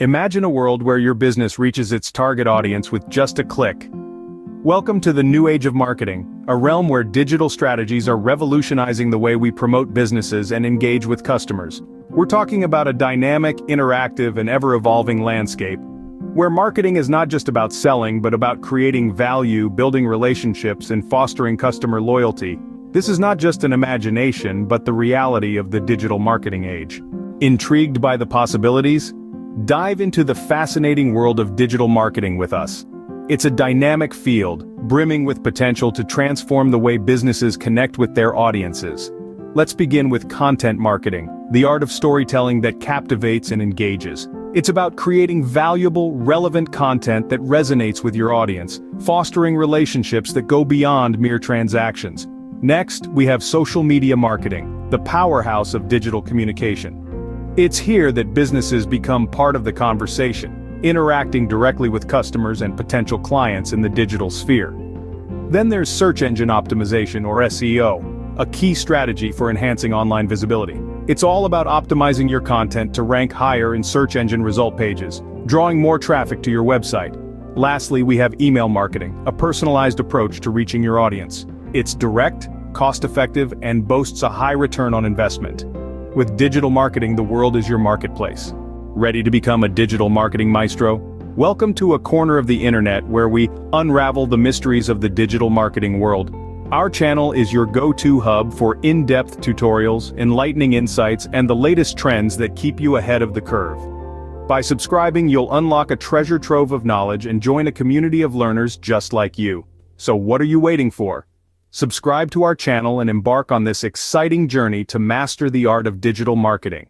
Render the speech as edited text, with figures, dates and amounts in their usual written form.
Imagine a world where your business reaches its target audience with just a click. Welcome to the new age of marketing, a realm where digital strategies are revolutionizing the way we promote businesses and engage with customers. We're talking about a dynamic, interactive, and ever-evolving landscape, where marketing is not just about selling but about creating value, building relationships, and fostering customer loyalty. This is not just an imagination but the reality of the digital marketing age. Intrigued by the possibilities? Dive into the fascinating world of digital marketing with us. It's a dynamic field, brimming with potential to transform the way businesses connect with their audiences. Let's begin with content marketing, the art of storytelling that captivates and engages. It's about creating valuable, relevant content that resonates with your audience, fostering relationships that go beyond mere transactions. Next, we have social media marketing, the powerhouse of digital communication. It's here that businesses become part of the conversation, interacting directly with customers and potential clients in the digital sphere. Then there's search engine optimization, or SEO, a key strategy for enhancing online visibility. It's all about optimizing your content to rank higher in search engine result pages, drawing more traffic to your website. Lastly, we have email marketing, a personalized approach to reaching your audience. It's direct, cost-effective, and boasts a high return on investment. With digital marketing, the world is your marketplace. Ready to become a digital marketing maestro? Welcome to a corner of the internet where we unravel the mysteries of the digital marketing world. Our channel is your go-to hub for in-depth tutorials, enlightening insights, and the latest trends that keep you ahead of the curve. By subscribing, you'll unlock a treasure trove of knowledge and join a community of learners just like you. So what are you waiting for? Subscribe to our channel and embark on this exciting journey to master the art of digital marketing.